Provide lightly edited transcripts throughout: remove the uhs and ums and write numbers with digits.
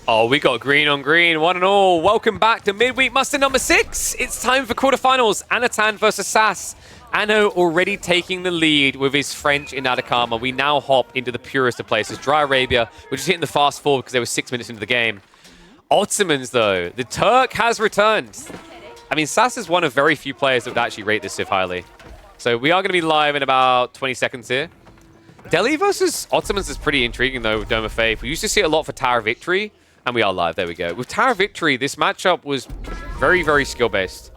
Oh, we got green on green, one and all. Welcome back to midweek muster number 6. It's time for quarterfinals. Anatan versus Sass. Anno already taking the lead with his French in Atacama. We now hop into the purest of places, Dry Arabia. We're just hitting the fast forward because they were 6 minutes into the game. Ottomans, though. The Turk has returned. I mean, Sass is one of very few players that would actually rate this Civ highly. So we are going to be live in about 20 seconds here. Delhi versus Ottomans is pretty intriguing, though, with Dome of Faith. We used to see it a lot for Tower Victory. And we are live. There we go. With Tower Victory, this matchup was very, very skill-based.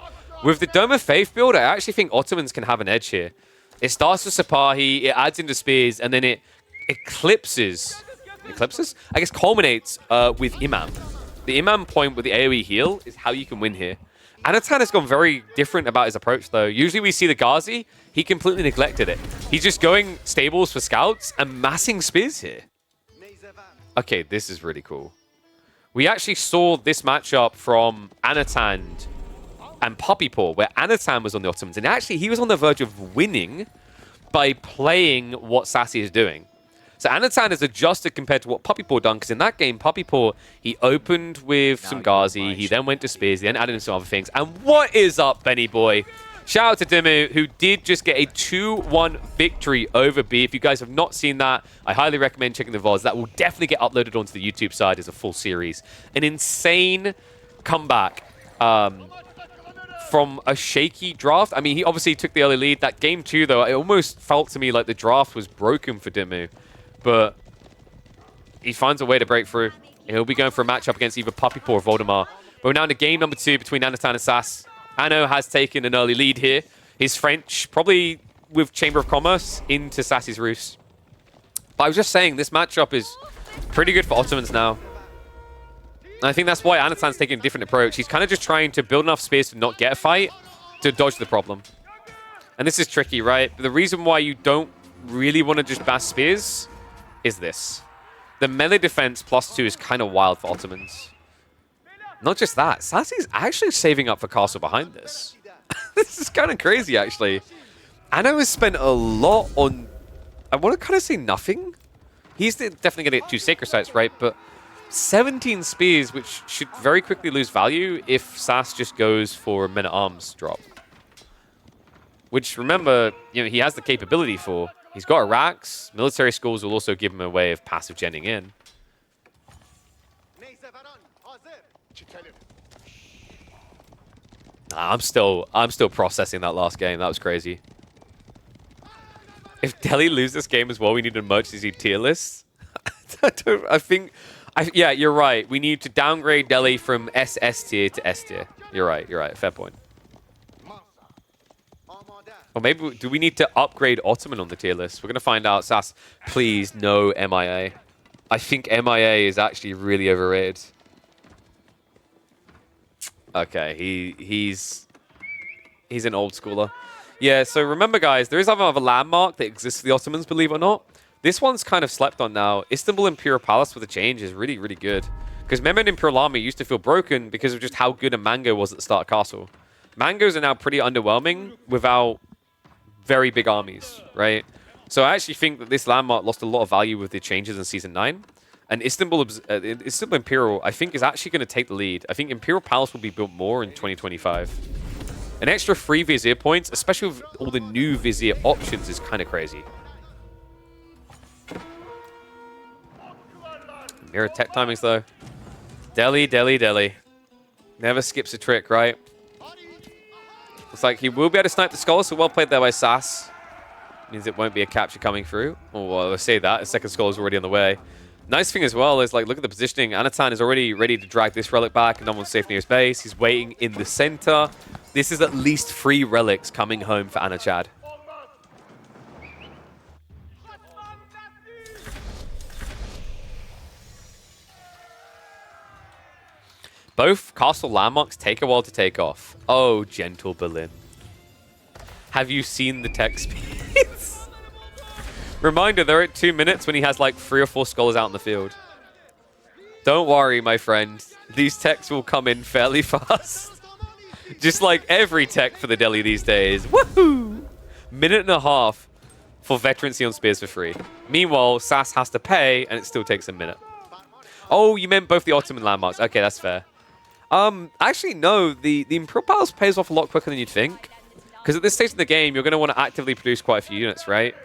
With the Dome of Faith build, I actually think Ottomans can have an edge here. It starts with Sipahi, it adds into Spears, and then it eclipses? I guess culminates with Imam. The Imam point with the AoE heal is how you can win here. Anatan has gone very different about his approach, though. Usually we see the Ghazi, he completely neglected it. He's just going stables for scouts and massing Spears here. Okay, this is really cool. We actually saw this matchup from Anatan and Puppypaw, where Anatan was on the Ottomans. And actually, he was on the verge of winning by playing what Sassy is doing. So Anatan has adjusted compared to what Puppypaw done, because in that game, Puppypaw, he opened with some Ghazi, he then went to Spears, he then added in some other things. And what is up, Benny Boy? Shout out to Dimu, who did just get a 2-1 victory over B. If you guys have not seen that, I highly recommend checking the VODs. That will definitely get uploaded onto the YouTube side as a full series. An insane comeback from a shaky draft. I mean, he obviously took the early lead. That game 2, though, it almost felt to me like the draft was broken for Dimu. But he finds a way to break through. He'll be going for a matchup against either Puppypaw or Voldemar. But we're now in the game number 2 between Anatan and Sass. Anno has taken an early lead here. His French, probably with Chamber of Commerce, into Sassy's Roost. But I was just saying, this matchup is pretty good for Ottomans now. And I think that's why Anatan's taking a different approach. He's kind of just trying to build enough space to not get a fight, to dodge the problem. And this is tricky, right? The reason why you don't really want to just bash Spears is this. The melee defense +2 is kind of wild for Ottomans. Not just that, Sassy's actually saving up for Castle behind this. This is kind of crazy, actually. Anno has spent a lot on... I want to kind of say nothing. He's definitely going to get 2 Sacred Sites, right? But 17 Spears, which should very quickly lose value if Sass just goes for a Men-at-Arms drop. Which, remember, you know, he has the capability for. He's got Iraqs. Military schools will also give him a way of passive genning in. Nah, I'm still processing that last game. That was crazy. If Delhi lose this game as well, we need an emergency tier list. Yeah, you're right. We need to downgrade Delhi from SS tier to S tier. You're right. Fair point. Or maybe, do we need to upgrade Ottoman on the tier list? We're going to find out. Sass, please, no MIA. I think MIA is actually really overrated. Okay, he's an old schooler. Yeah, so remember, guys, there is another landmark that exists for the Ottomans, believe it or not. This one's kind of slept on now. Istanbul Imperial Palace with a change is really, really good. Because Mehmed Imperial Army used to feel broken because of just how good a Mango was at the start of Castle. Mangoes are now pretty underwhelming without very big armies, right? So I actually think that this landmark lost a lot of value with the changes in Season 9. And Istanbul Imperial, I think, is actually going to take the lead. I think Imperial Palace will be built more in 2025. An extra 3 Vizier points, especially with all the new Vizier options, is kind of crazy. Mirror tech timings, though. Delhi. Never skips a trick, right? Looks like he will be able to snipe the Skull, so well played there by Sass. Means it won't be a capture coming through. Oh, well, let's say that. A second Skull is already on the way. Nice thing as well is, like, look at the positioning. Anatan is already ready to drag this relic back, and no one's safe near his base. He's waiting in the center. This is at least 3 relics coming home for Anachad. Both castle landmarks take a while to take off. Oh, gentle Berlin. Have you seen the tech speeds? Reminder, they're at 2 minutes when he has like 3 or 4 scholars out in the field. Don't worry, my friend. These techs will come in fairly fast. Just like every tech for the Delhi these days. Woohoo! Minute and a half for veterancy on spears for free. Meanwhile, Sass has to pay, and it still takes a minute. Oh, you meant both the Ottoman landmarks. Okay, that's fair. Actually, no. The Imperial Palace pays off a lot quicker than you'd think. Because at this stage of the game, you're going to want to actively produce quite a few units, right?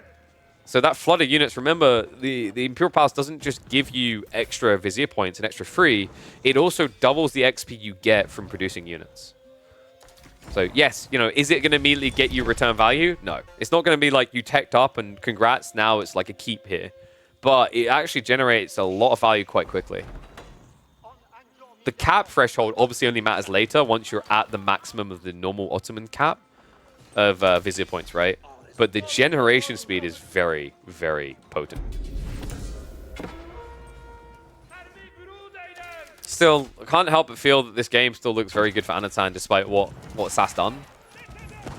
So that flood of units, remember, the Imperial Palace doesn't just give you extra Vizier points and extra free. It also doubles the XP you get from producing units. So yes, you know, is it going to immediately get you return value? No. It's not going to be like you teched up and congrats, now it's like a keep here. But it actually generates a lot of value quite quickly. The cap threshold obviously only matters later once you're at the maximum of the normal Ottoman cap of Vizier points, right? But the generation speed is very, very potent. Still, I can't help but feel that this game still looks very good for Anatan despite what Sass done.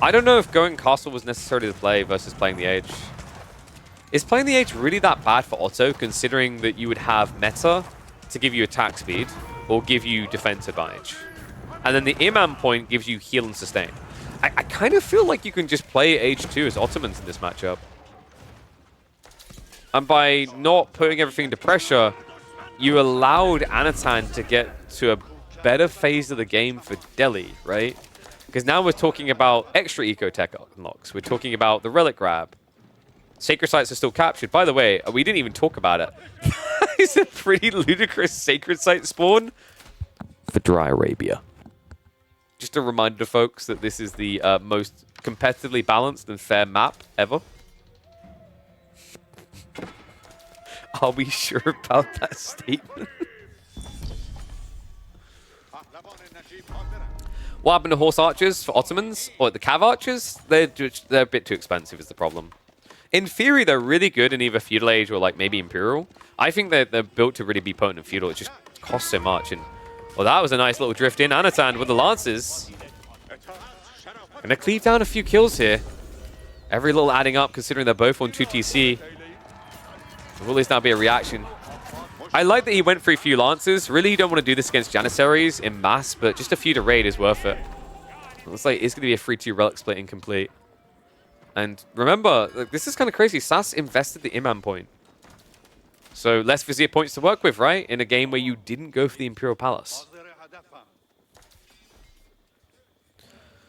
I don't know if going castle was necessarily the play versus playing the Age. Is playing the Age really that bad for Otto, considering that you would have meta to give you attack speed or give you defense advantage? And then the Imam point gives you heal and sustain. I kind of feel like you can just play Age 2 as Ottomans in this matchup. And by not putting everything into pressure, you allowed Anatan to get to a better phase of the game for Delhi, right? Because now we're talking about extra eco-tech unlocks. We're talking about the relic grab. Sacred sites are still captured. By the way, we didn't even talk about it. It's a pretty ludicrous sacred site spawn for Dry Arabia. Just a reminder to folks that this is the most competitively balanced and fair map ever. Are we sure about that statement? What happened to horse archers for Ottomans? Or the cav archers? They're a bit too expensive is the problem. In theory, they're really good in either feudal age or like maybe imperial. I think they're built to really be potent in feudal. It just costs so much. And well, that was a nice little drift in. Anatan with the lances. Gonna cleave down a few kills here. Every little adding up, considering they're both on 2 TC. There will at least now be a reaction. I like that he went for a few lances. Really, you don't want to do this against Janissaries in mass, but just a few to raid is worth it. Looks like it's going to be a 3-2 relic split incomplete. And remember, this is kind of crazy. Sass invested the Imam point. So less Vizier points to work with, right? In a game where you didn't go for the Imperial Palace.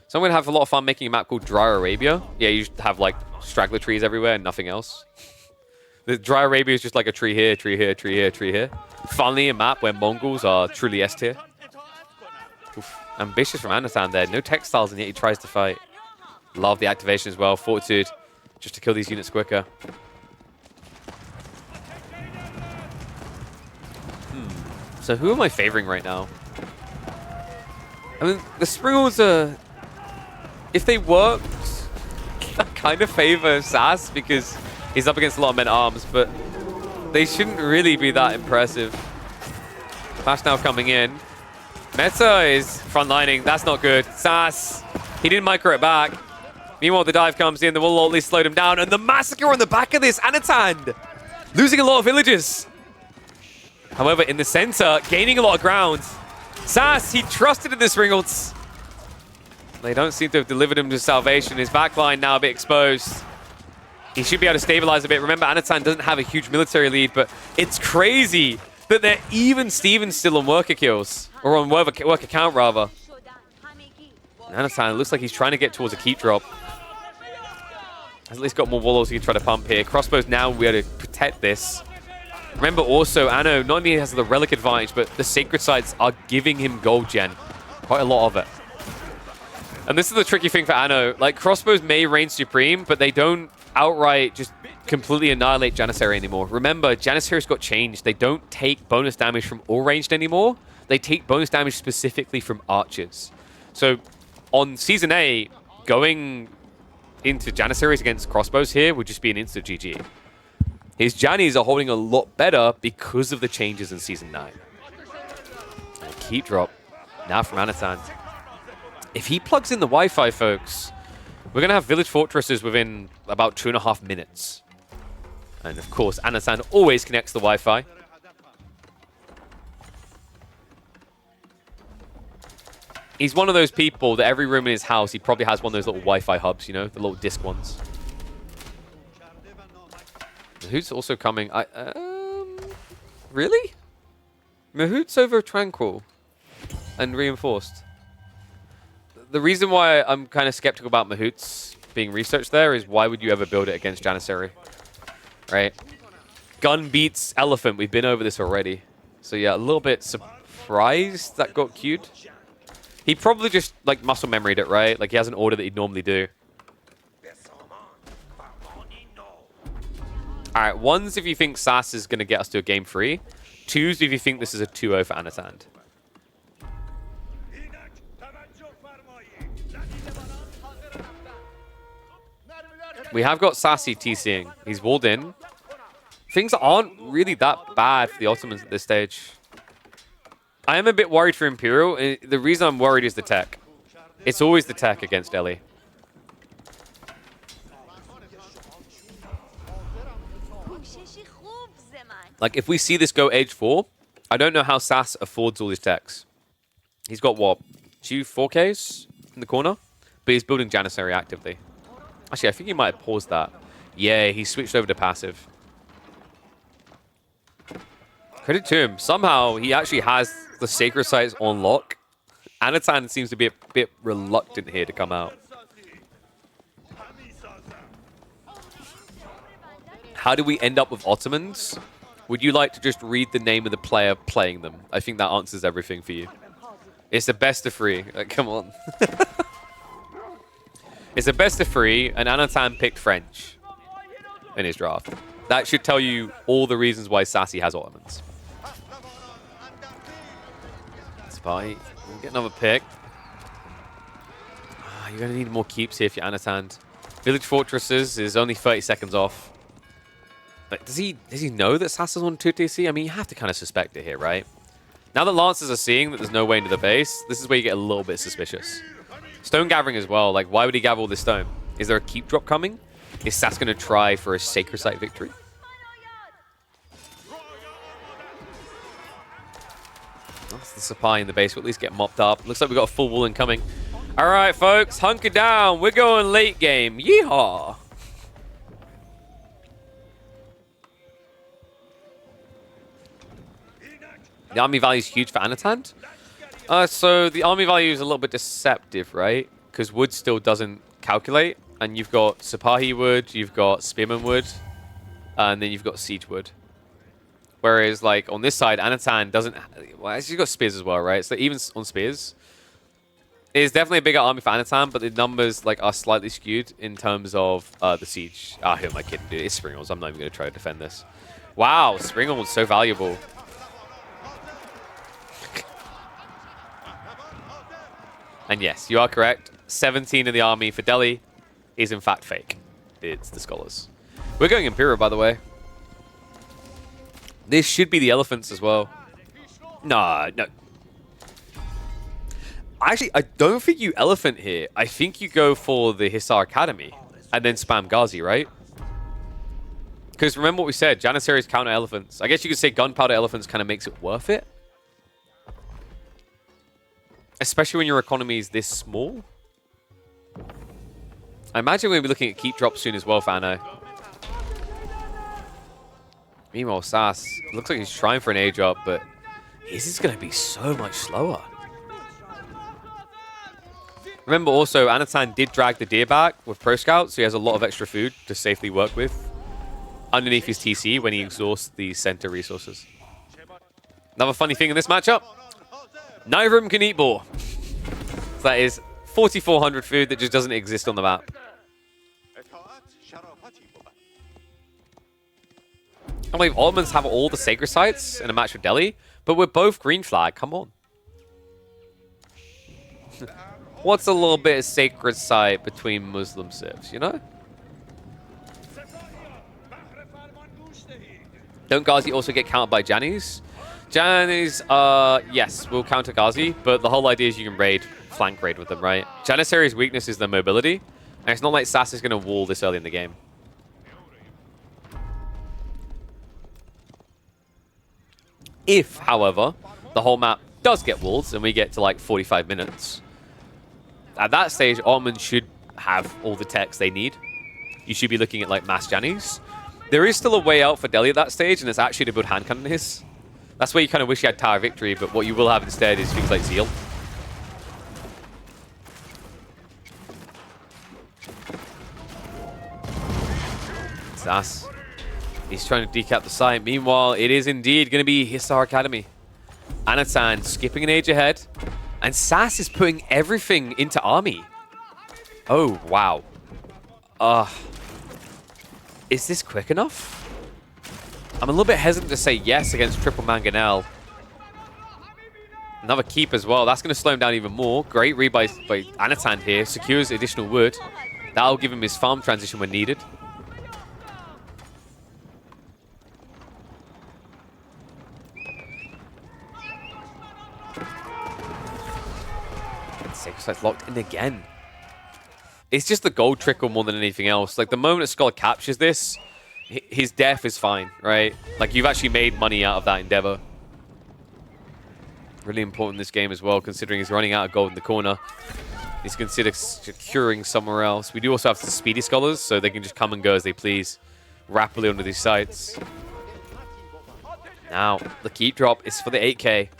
So I'm going to have a lot of fun making a map called Dry Arabia. Yeah, you just have like straggler trees everywhere and nothing else. The Dry Arabia is just like a tree here, tree here, tree here, tree here. Finally, a map where Mongols are truly S tier. Ambitious from Anatan there. No textiles, and yet he tries to fight. Love the activation as well. Fortitude, just to kill these units quicker. So who am I favoring right now? I mean, the Springles are... If they worked, I kind of favor Sass because he's up against a lot of men-at-arms, but they shouldn't really be that impressive. Flash now coming in. Meta is frontlining. That's not good. Sass, he didn't micro it back. Meanwhile, the dive comes in. The will at least slow him down. And the massacre on the back of this, Anatan, losing a lot of villages. However, in the center, gaining a lot of ground. Sass, he trusted in this Ringolds. They don't seem to have delivered him to salvation. His backline now a bit exposed. He should be able to stabilize a bit. Remember, Anatan doesn't have a huge military lead, but it's crazy that they're even Steven still on worker kills. Or on worker count, rather. Anatan, it looks like he's trying to get towards a keep drop. Has at least got more walls he can try to pump here. Crossbows now will be able to protect this. Remember also, Anno not only has the relic advantage, but the sacred sites are giving him gold gen. Quite a lot of it. And this is the tricky thing for Anno. Like, crossbows may reign supreme, but they don't outright just completely annihilate Janissary anymore. Remember, Janissary's got changed. They don't take bonus damage from all ranged anymore. They take bonus damage specifically from archers. So, on Season A, going into Janissaries against crossbows here would just be an instant GG. His Jannies are holding a lot better because of the changes in Season 9. And keep drop now from Anatan. If he plugs in the Wi-Fi, folks, we're going to have village fortresses within about 2.5 minutes. And of course, Anatan always connects the Wi-Fi. He's one of those people that every room in his house, he probably has one of those little Wi-Fi hubs, you know, the little disc ones. Who's also coming? Really? Mahout's over Tranquil and Reinforced. The reason why I'm kind of skeptical about Mahout's being researched there is why would you ever build it against Janissary? Right? Gun beats Elephant. We've been over this already. So yeah, a little bit surprised that got queued. He probably just like muscle memoried it, right? Like he has an order that he'd normally do. Alright, ones if you think Sass is going to get us to a game 3. Twos if you think this is a 2-0 for Anatan. We have got Sassy TCing. He's walled in. Things aren't really that bad for the Ottomans at this stage. I am a bit worried for Imperial. The reason I'm worried is the tech. It's always the tech against Delhi. Like, if we see this go age 4, I don't know how Sass affords all his techs. He's got, what, 2 4Ks in the corner? But he's building Janissary actively. Actually, I think he might have paused that. Yeah, he switched over to passive. Credit to him. Somehow, he actually has the Sacred Sites on lock. Anatan seems to be a bit reluctant here to come out. How do we end up with Ottomans? Would you like to just read the name of the player playing them? I think that answers everything for you. It's the best of 3. Like, come on. It's the best of 3, and Anatan picked French in his draft. That should tell you all the reasons why Sassy has Ottomans. Spy, we'll get another pick. You're going to need more keeps here if you're Anatan. Village Fortresses is only 30 seconds off. But does he know that Sass is on 2TC? I mean, you have to kind of suspect it here, right? Now that Lancers are seeing that there's no way into the base, this is where you get a little bit suspicious. Stone gathering as well. Like, why would he gather all this stone? Is there a keep drop coming? Is Sass going to try for a Sacred Site victory? That's the supply in the base. We'll at least get mopped up. Looks like we've got a full wall incoming. All right, folks. Hunker down. We're going late game. Yeehaw! The army value is huge for Anatan. So the army value is a little bit deceptive, right? Because wood still doesn't calculate. And you've got Sipahi wood, you've got Spearman wood, and then you've got siege wood. Whereas, like, on this side, Anatan doesn't... Well, actually, you've got spears as well, right? So even on spears, it's definitely a bigger army for Anatan, but the numbers, like, are slightly skewed in terms of the siege. Ah, who am I kidding, dude? It's Springles. I'm not even going to try to defend this. Wow, Springles so valuable. And yes, you are correct. 17 in the army for Delhi is in fact fake. It's the scholars. We're going Imperial, by the way. This should be the elephants as well. No. Actually, I don't think you elephant here. I think you go for the Hisar Academy and then spam Ghazi, right? Because remember what we said, Janissary's counter elephants. I guess you could say gunpowder elephants kind of makes it worth it. Especially when your economy is this small. I imagine we'll be looking at keep drops soon as well, Fano. Meanwhile, Sass, looks like he's trying for an age up, but his is going to be so much slower. Remember also, Anatan did drag the deer back with Pro Scout, so he has a lot of extra food to safely work with underneath his TC when he exhausts the center resources. Another funny thing in this matchup, neither of them can eat boar. So that is 4,400 food that just doesn't exist on the map. I believe Ottomans have all the sacred sites in a match with Delhi, but we're both green flag. Come on. What's a little bit of sacred site between Muslim civs, you know? Don't Ghazi also get countered by Janis? Janis, yes, will counter Ghazi, but the whole idea is you can raid, flank raid with them, right? Janissary's weakness is their mobility, and it's not like Sass is going to wall this early in the game. If, however, the whole map does get walled and we get to like 45 minutes, at that stage, Ottomans should have all the techs they need. You should be looking at like mass Janis. There is still a way out for Delhi at that stage, and it's actually to build hand cannons. That's where you kind of wish you had Tower Victory, but what you will have instead is things like Zeal. Sass. He's trying to decap the site. Meanwhile, it is indeed going to be Hisar Academy. Anatan skipping an age ahead. And Sass is putting everything into army. Oh, wow. Is this quick enough? I'm a little bit hesitant to say yes against triple Mangonel. Another keep as well. That's going to slow him down even more. Great read by Anatan here. Secures additional wood. That'll give him his farm transition when needed. Sacred Site's locked in again. It's just the gold trickle more than anything else. Like, the moment a Scholar captures this, his death is fine, right? Like, you've actually made money out of that endeavor. Really important in this game as well, considering he's running out of gold in the corner. He's considered securing somewhere else. We do also have the Speedy Scholars, so they can just come and go as they please, rapidly onto these sites. Now, the keep drop is for the 8k.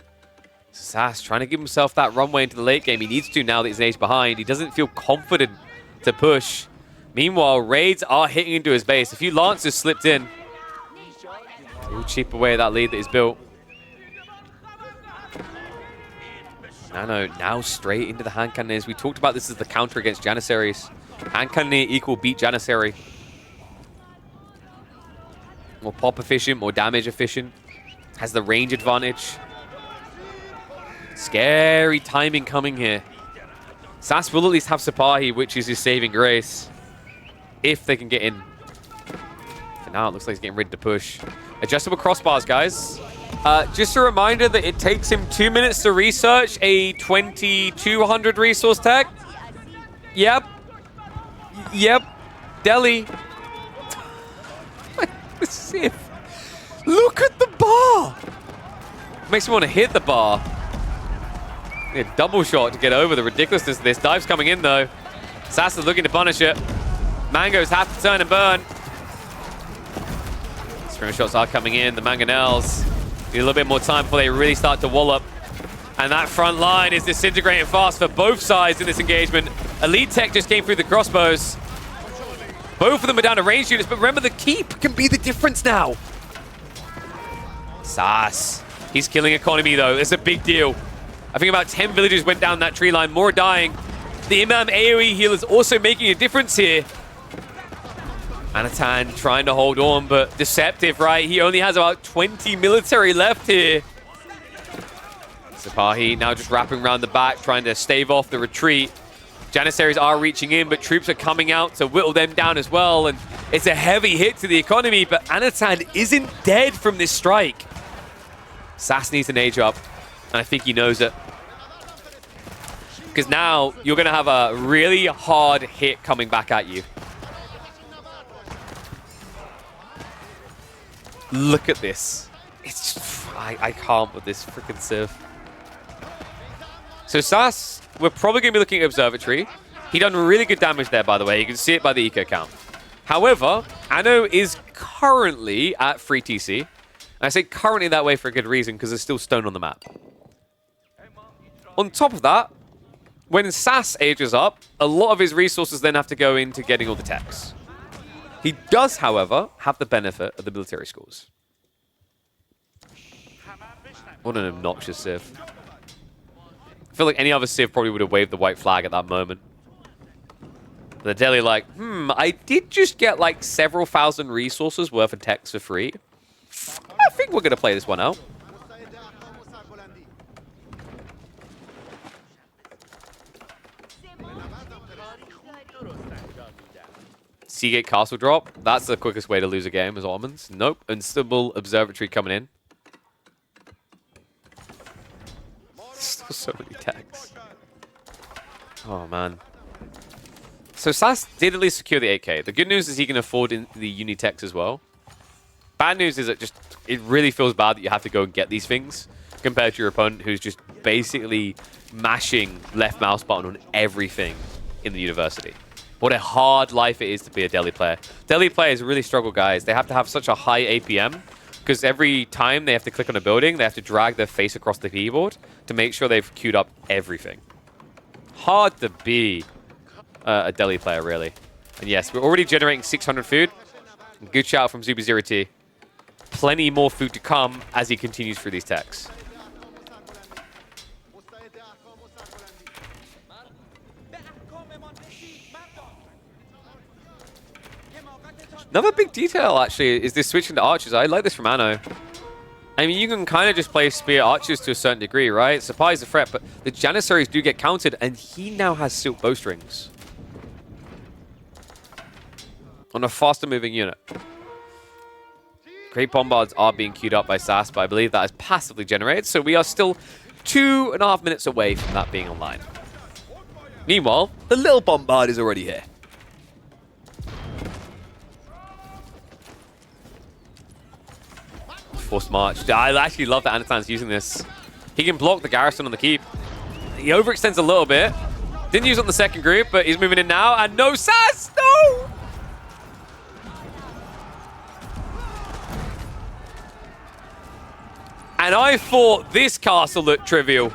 Sass trying to give himself that runway into the late game. He needs to now that he's an age behind. He doesn't feel confident to push. Meanwhile, raids are hitting into his base. A few Lancers slipped in. He'll chip away at that lead that he's built. Nano now straight into the hand cannoneers. We talked about this as the counter against Janissaries. Hand cannoneer equal beat Janissary. More pop efficient, more damage efficient. Has the range advantage. Scary timing coming here. Sass will at least have Sipahi, which is his saving grace. If they can get in. For now, it looks like he's getting ready to push. Adjustable crossbars, guys. Just a reminder that it takes him 2 minutes to research a 2200 resource tech. Yep. Yep. Delhi. Sif. Look at the bar. Makes me want to hit the bar. A double shot to get over the ridiculousness of this. Dive's coming in, though. Sass is looking to punish it. Mangoes have to turn and burn. Scrim shots are coming in. The Mangonels need a little bit more time before they really start to wallop. And that front line is disintegrating fast for both sides in this engagement. Elite Tech just came through the crossbows. Both of them are down to range units, but remember, the keep can be the difference now. Sass. He's killing economy, though. It's a big deal. I think about 10 villagers went down that tree line, more dying. The Imam AoE heal is also making a difference here. Anatan trying to hold on, but deceptive, right? He only has about 20 military left here. Sipahi now just wrapping around the back, trying to stave off the retreat. Janissaries are reaching in, but troops are coming out to whittle them down as well. And it's a heavy hit to the economy, but Anatan isn't dead from this strike. Sass needs an age up, and I think he knows it. Because now you're going to have a really hard hit coming back at you. Look at this. It's just, I can't with this freaking Civ. So Sass, we're probably going to be looking at Observatory. He done really good damage there, by the way. You can see it by the eco count. However, Anno is currently at 3 TC. And I say currently that way for a good reason, because there's still stone on the map. On top of that, when Sass ages up, a lot of his resources then have to go into getting all the techs. He does, however, have the benefit of the military schools. What an obnoxious Civ. I feel like any other Civ probably would have waved the white flag at that moment. The Delhi like, I did just get like several thousand resources worth of techs for free. I think we're going to play this one out. Seagate Castle drop. That's the quickest way to lose a game as Ottomans. Nope. Unstable Observatory coming in. Still so many techs. Oh, man. So Sass did at least secure the 8k. The good news is he can afford in the uni techs as well. Bad news is that just it really feels bad that you have to go and get these things compared to your opponent who's just basically mashing left mouse button on everything in the university. What a hard life it is to be a Delhi player. Delhi players really struggle, guys. They have to have such a high APM because every time they have to click on a building, they have to drag their face across the keyboard to make sure they've queued up everything. Hard to be a Delhi player, really. And yes, we're already generating 600 food. Good shout from Zuba0T. Plenty more food to come as he continues through these techs. Another big detail, actually, is this switching to archers. I like this from Anno. I mean, you can kind of just play spear archers to a certain degree, right? Supply is a threat, but the Janissaries do get countered, and he now has silk bowstrings on a faster-moving unit. Great Bombards are being queued up by SAS, but I believe that is passively generated, so we are still 2.5 minutes away from that being online. Meanwhile, the little Bombard is already here. Forced march. I actually love that Anatan's using this. He can block the garrison on the keep. He overextends a little bit. Didn't use it on the second group, but he's moving in now. And no SAS! No! And I thought this castle looked trivial.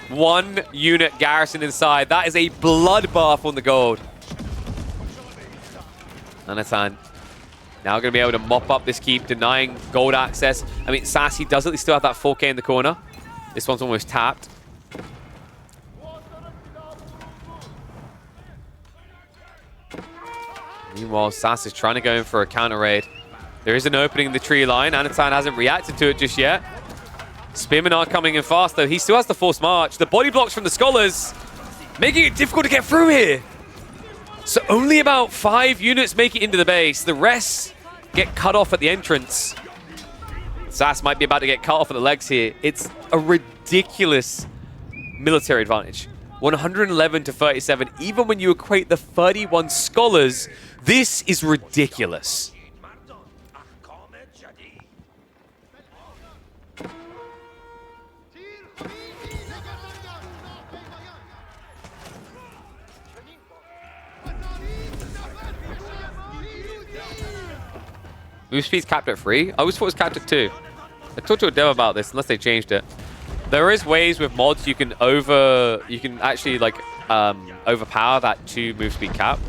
1 unit garrison inside. That is a bloodbath on the gold. Anatan now going to be able to mop up this keep, denying gold access. I mean, Sassy does at least still have that 4K in the corner. This one's almost tapped. Meanwhile, Sass is trying to go in for a counter raid. There is an opening in the tree line. Anatan hasn't reacted to it just yet. Spearmen are coming in fast, though. He still has the forced march. The body blocks from the scholars, making it difficult to get through here. So only about 5 units make it into the base. The rest get cut off at the entrance. Sass might be about to get cut off at the legs here. It's a ridiculous military advantage. 111 to 37. Even when you equate the 31 scholars, this is ridiculous. Move speed's capped at 3. I always thought it was capped at 2. I talked to a dev about this, unless they changed it. There is ways with mods you can actually like overpower that 2 move speed cap.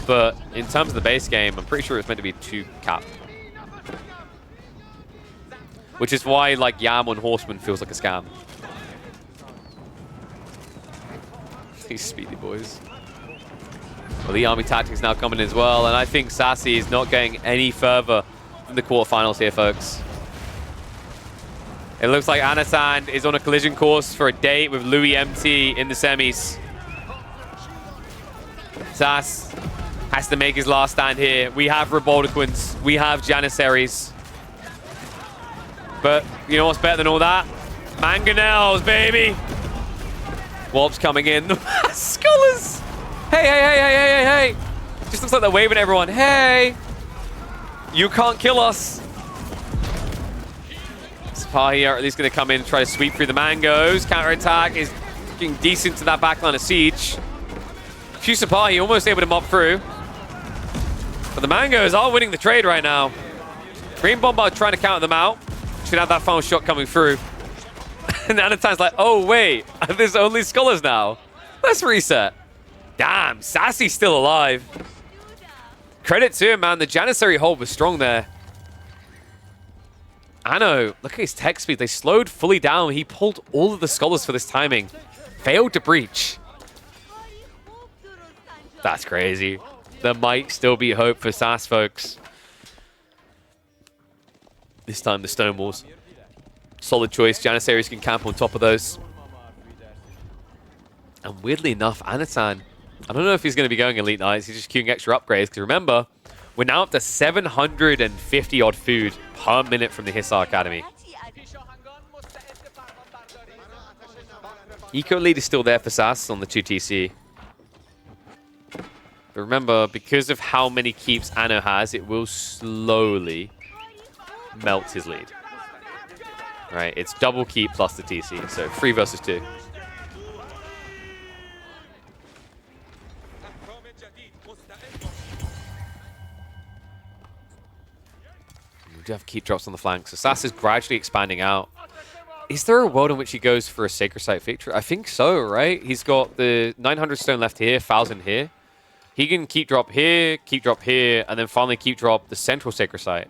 But in terms of the base game, I'm pretty sure it's meant to be 2 cap. Which is why like Yam on Horseman feels like a scam. These speedy boys. Well, the army tactics now coming in as well, and I think Sassy is not getting any further than the quarterfinals here, folks. It looks like Anatan is on a collision course for a date with Louis MT in the semis. Sass has to make his last stand here. We have Reboldequins, we have Janissaries. But you know what's better than all that? Mangonels, baby! Warp's coming in. Scholars! Hey, hey, hey, hey, hey, hey, hey! Just looks like they're waving at everyone. Hey! You can't kill us! Sipahi are at least going to come in and try to sweep through the mangoes. Counterattack is getting decent to that backline of siege. Few Sipahi almost able to mop through. But the mangoes are winning the trade right now. Green Bombard trying to counter them out. Should have that final shot coming through. And Anatan's like, oh wait, there's only scholars now. Let's reset. Damn, Sassy's still alive. Credit to him, man. The Janissary hold was strong there. Anno, look at his tech speed. They slowed fully down. He pulled all of the scholars for this timing. Failed to breach. That's crazy. There might still be hope for Sass, folks. This time the stone walls. Solid choice. Janissaries can camp on top of those. And weirdly enough, Anatan, I don't know if he's going to be going Elite Knights. He's just queuing extra upgrades. Because remember, we're now up to 750 odd food per minute from the Hissar Academy. Eco lead is still there for Sass on the 2TC. But remember, because of how many keeps Anno has, it will slowly melt his lead. Right, it's double keep plus the TC, so 3 versus 2. We do have keep drops on the flanks. So Sass is gradually expanding out. Is there a world in which he goes for a Sacred Site victory? I think so, right? He's got the 900 stone left here, 1,000 here. He can keep drop here, and then finally keep drop the central Sacred Site.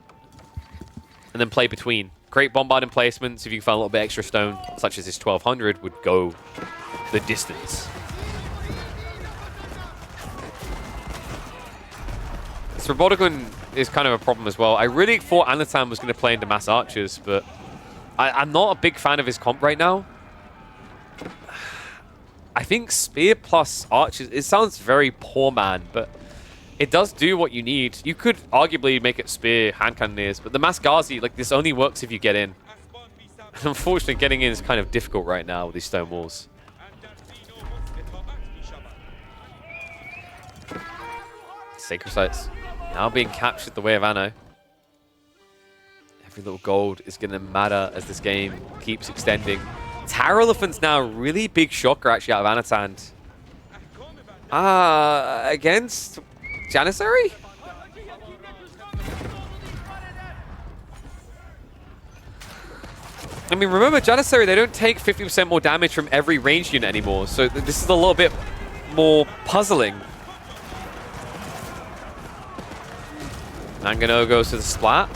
And then play between. Great bombard emplacements, if you can find a little bit extra stone, such as this 1,200, would go the distance. This Roboticon is kind of a problem as well. I really thought Anatan was going to play into mass archers, but I'm not a big fan of his comp right now. I think spear plus archers, it sounds very poor man, but it does do what you need. You could arguably make it spear hand cannoneers, but the mass Ghazi, like, this only works if you get in. And unfortunately, getting in is kind of difficult right now with these stone walls. Sacred Sites now being captured the way of Anno. Every little gold is going to matter as this game keeps extending. Tower Elephant's now really big shocker actually out of Anatan. Against Janissary? I mean, remember, Janissary, they don't take 50% more damage from every ranged unit anymore, so this is a little bit more puzzling. Mangano goes to the splat.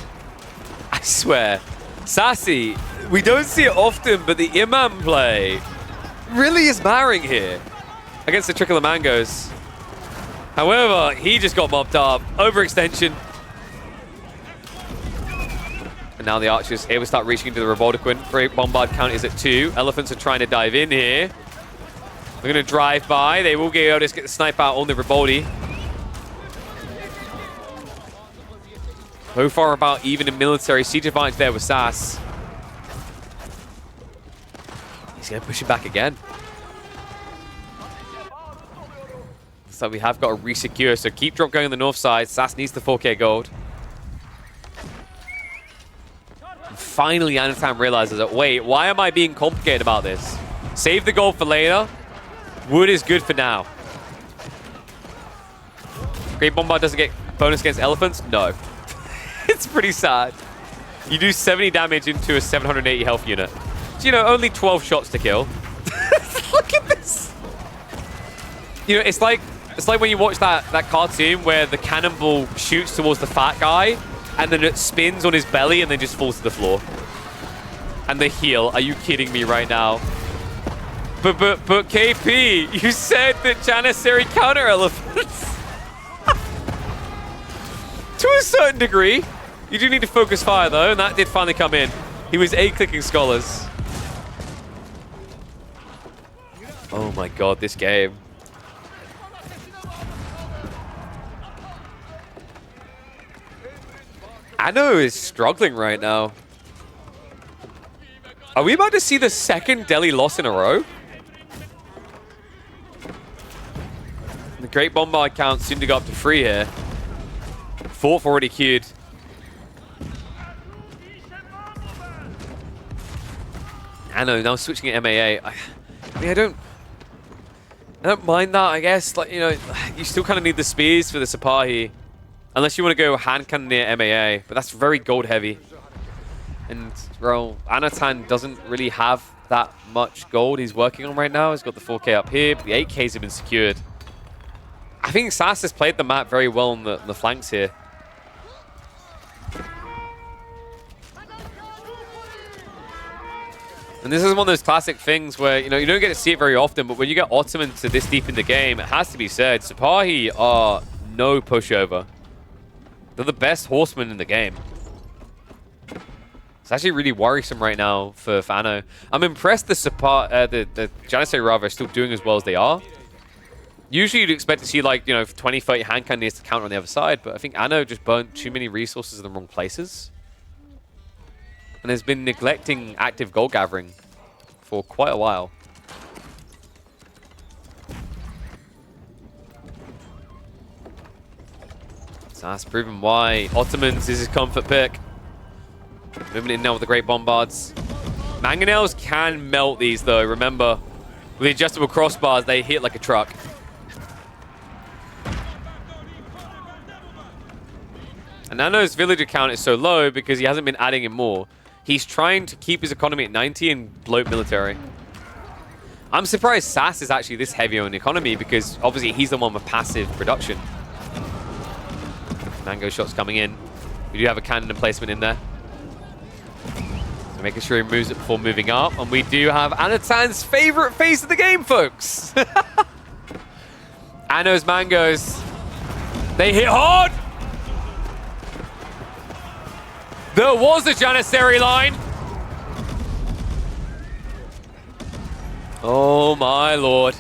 I swear, Sassy, we don't see it often, but the Imam play really is marring here against the Trickle of Mangoes. However, he just got mobbed up. Overextension. And now the archers here will start reaching into the Revoltiquin. Great bombard count is at 2. Elephants are trying to dive in here. They're going to drive by. They will get able to get the snipe out on the Revolti. So far about even in military. Siege advantage there with Sass. He's going to push it back again. So we have got a resecure. So keep drop going on the north side. Sass needs the 4k gold. And finally, Anatan realizes that, wait, why am I being complicated about this? Save the gold for later. Wood is good for now. Great Bombard doesn't get bonus against elephants? No. It's pretty sad. You do 70 damage into a 780 health unit. So, you know, only 12 shots to kill. Look at this. You know, it's like when you watch that cartoon where the cannonball shoots towards the fat guy and then it spins on his belly and then just falls to the floor. And the heal. Are you kidding me right now? But KP, you said that Janissary counter elephants. To a certain degree. You do need to focus fire though, and that did finally come in. He was A-clicking scholars. Oh my god, this game. Anno is struggling right now. Are we about to see the second Delhi loss in a row? The Great Bombard count soon to go up to 3 here. 4th already queued. Anno now switching at MAA. I mean, I don't mind that, I guess. Like, you know, you still kind of need the spears for the Sipahi. Unless you want to go hand cannon near MAA, but that's very gold heavy. And, well, Anatan doesn't really have that much gold he's working on right now. He's got the 4k up here, but the 8ks have been secured. I think Sass has played the map very well on the flanks here. And this is one of those classic things where, you know, you don't get to see it very often, but when you get Ottomans to this deep in the game, it has to be said, Sipahi are no pushover. They're the best horsemen in the game. It's actually really worrisome right now for Anno. I'm impressed the Janissary rather are still doing as well as they are. Usually you'd expect to see, like, you know, 20, 30 hand cannoneers to counter on the other side, but I think Anno just burnt too many resources in the wrong places. And has been neglecting active gold gathering for quite a while. So that's proven why Ottomans is his comfort pick. Moving in now with the Great Bombards. Mangonels can melt these though, remember. With the adjustable crossbars, they hit like a truck. And Nano's villager count is so low because he hasn't been adding in more. He's trying to keep his economy at 90 and bloat military. I'm surprised Sass is actually this heavy on economy because obviously he's the one with passive production. Mango shots coming in. We do have a cannon emplacement in there. So making sure he moves it before moving up. And we do have Anatan's favorite phase of the game, folks. Anno's Mangoes. They hit hard. There was a Janissary line. Oh my lord.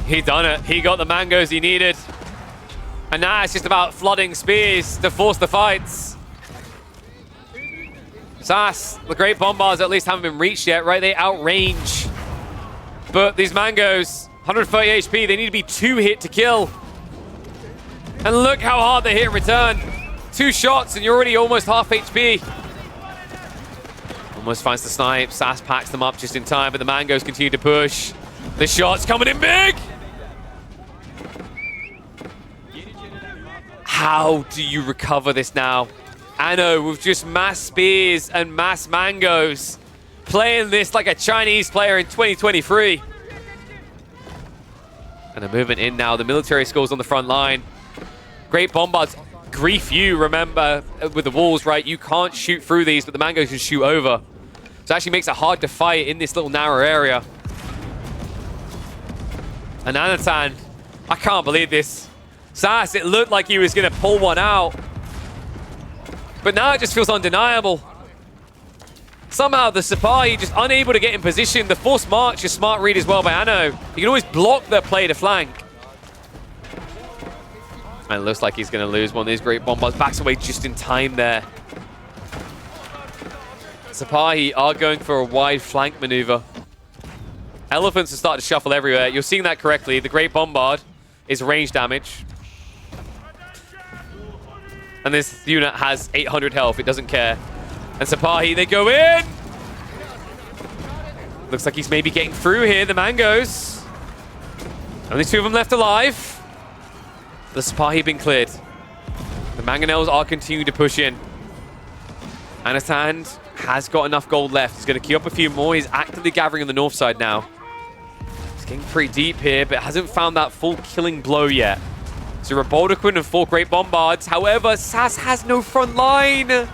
He done it. He got the Mangoes he needed. And now it's just about flooding spears to force the fights. Sass, the great bombards at least haven't been reached yet, right? They outrange. But these Mangoes, 130 HP, they need to be 2 hit to kill. And look how hard they hit in return. 2 shots and you're already almost half HP. Almost finds the snipe. Sass packs them up just in time, but the Mangoes continue to push. The shot's coming in big. How do you recover this now? Anno with just mass spears and mass Mangoes. Playing this like a Chinese player in 2023. And a movement in now. The military scores on the front line. Great bombards grief you, remember, with the walls, right? You can't shoot through these, but the Mangoes can shoot over. So it actually makes it hard to fight in this little narrow area. And Anatan, I can't believe this. Sass, it looked like he was going to pull one out. But now it just feels undeniable. Somehow the Sipahi just unable to get in position. The forced march is smart read as well by Anno. He can always block their play to flank. And it looks like he's going to lose one of these great bombards. Backs away just in time there. Sipahi are going for a wide flank maneuver. Elephants are starting to shuffle everywhere. You're seeing that correctly. The great bombard is range damage. And this unit has 800 health. It doesn't care. And Sipahi, they go in! Looks like he's maybe getting through here. The Mangoes. Only 2 of them left alive. The Sipahi been cleared. The Mangonels are continuing to push in. Anatan has got enough gold left. He's going to queue up a few more. He's actively gathering on the north side now. He's getting pretty deep here, but hasn't found that full killing blow yet. So Raboldaquin and 4 great bombards. However, Sass has no front line. That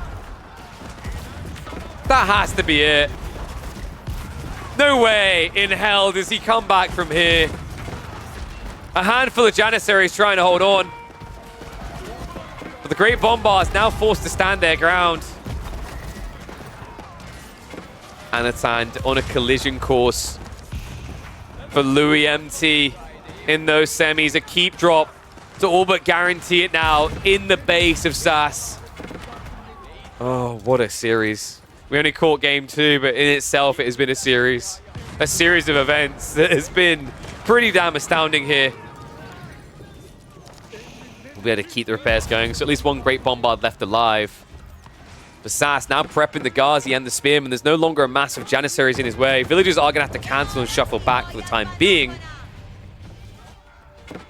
has to be it. No way in hell does he come back from here. A handful of Janissaries trying to hold on. But the great bombards now forced to stand their ground. Anatan on a collision course for Louis MT in those semis. A keep drop to all but guarantee it now in the base of Sass. Oh, what a series. We only caught game 2, but in itself it has been a series. A series of events that has been pretty damn astounding here. We'll be able to keep the repairs going, so at least 1 great bombard left alive. But Sass now prepping the Ghazi and the Spearman. There's no longer a massive Janissaries in his way. Villagers are going to have to cancel and shuffle back for the time being.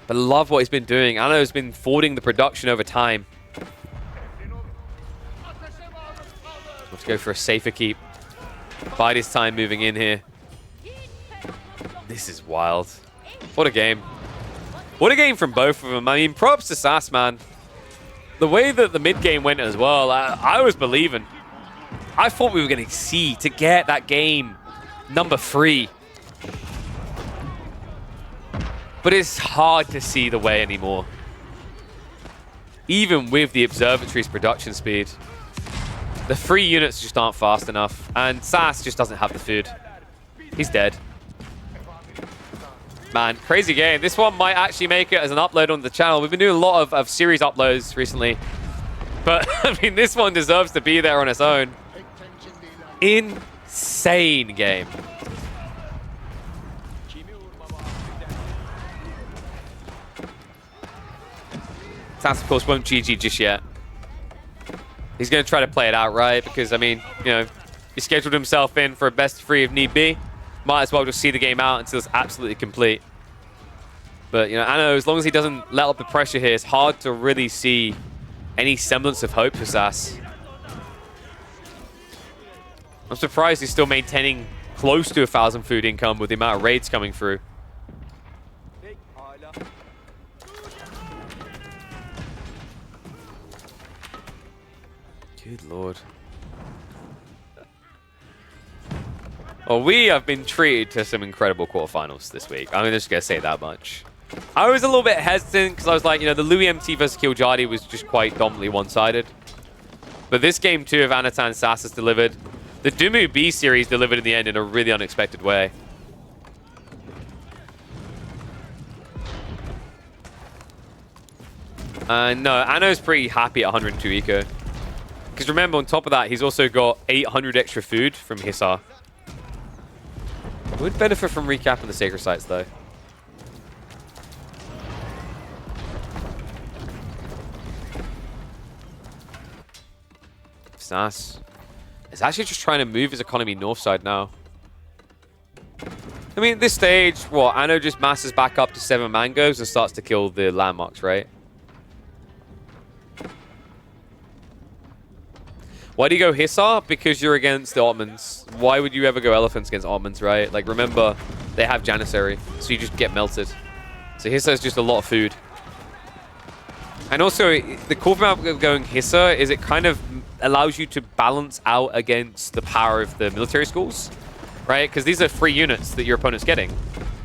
But I love what he's been doing. Anno's been forwarding the production over time. Let's go for a safer keep. Bide his time moving in here. This is wild. What a game. What a game from both of them. I mean, props to Sass, man. The way that the mid game went as well, I was believing. I thought we were going to see to get that game number 3. But it's hard to see the way anymore. Even with the observatory's production speed. The 3 units just aren't fast enough. And Sass just doesn't have the food. He's dead. Man, crazy game. This one might actually make it as an upload on the channel. We've been doing a lot of series uploads recently. But, I mean, this one deserves to be there on its own. Insane game. Sass, of course, won't GG just yet. He's going to try to play it out, right? Because, I mean, you know, he scheduled himself in for a best of 3 if need be. Might as well just see the game out until it's absolutely complete. But, you know, Anno, as long as he doesn't let up the pressure here, it's hard to really see any semblance of hope for Sass. I'm surprised he's still maintaining close to 1,000 food income with the amount of raids coming through. Good lord. Well, we have been treated to some incredible quarterfinals this week. I'm just going to say that much. I was a little bit hesitant because I was like, you know, the Louis MT versus Killjadi was just quite dominantly one-sided. But this game, too, of Anatan Sass has delivered. The Dumu B series delivered in the end in a really unexpected way. No, Anno's pretty happy at 102 eco. Because remember, on top of that, he's also got 800 extra food from Hisar. Would benefit from recapping the Sacred Sites, though. Sass is actually just trying to move his economy north side now. I mean, at this stage, what, Anno just masses back up to 7 mangoes and starts to kill the landmarks, right? Why do you go Hisar? Because you're against the Ottomans. Why would you ever go Elephants against Ottomans, right? Like, remember, they have Janissary, so you just get melted. So Hisar is just a lot of food. And also, the cool thing about going Hisar is it kind of allows you to balance out against the power of the military schools, right? Because these are free units that your opponent's getting,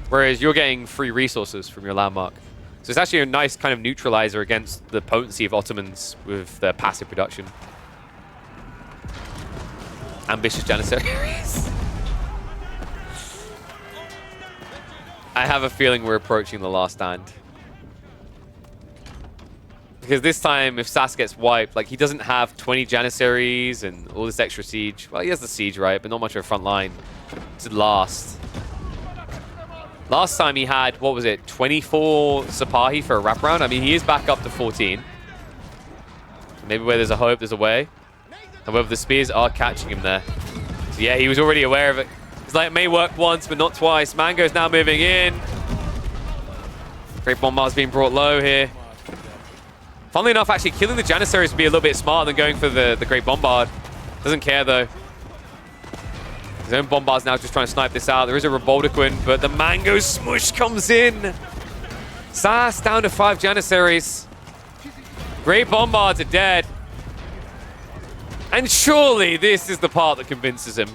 whereas you're getting free resources from your landmark. So it's actually a nice kind of neutralizer against the potency of Ottomans with their passive production. Ambitious Janissaries. I have a feeling we're approaching the last stand. Because this time, if Sass gets wiped, like, he doesn't have 20 Janissaries and all this extra siege. Well, he has the siege, right? But not much of a front line to last. Last time he had, what was it, 24 Sipahi for a wraparound? I mean, he is back up to 14. Maybe where there's a hope, there's a way. However, the spears are catching him there. So yeah, he was already aware of it. It's like it may work once, but not twice. Mango's now moving in. Great Bombard's being brought low here. Funnily enough, actually, killing the Janissaries would be a little bit smarter than going for the Great Bombard. Doesn't care, though. His own Bombard's now just trying to snipe this out. There is a Reboldequin, but the Mango Smush comes in. Sass down to 5 Janissaries. Great Bombards are dead. And surely this is the part that convinces him.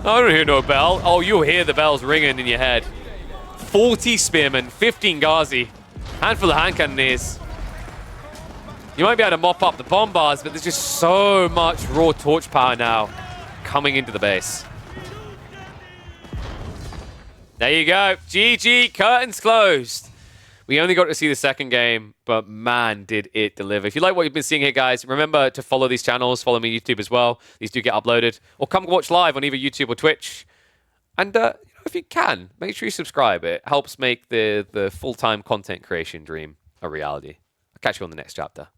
I don't hear no bell. Oh, you'll hear the bells ringing in your head. 40 Spearmen, 15 Ghazi. Handful of hand cannoneers. You might be able to mop up the bombards, but there's just so much raw torch power now coming into the base. There you go. GG, curtains closed. We only got to see the second game, but man, did it deliver. If you like what you've been seeing here, guys, remember to follow these channels. Follow me on YouTube as well. These do get uploaded. Or come watch live on either YouTube or Twitch. And if you can, make sure you subscribe. It helps make the full-time content creation dream a reality. I'll catch you on the next chapter.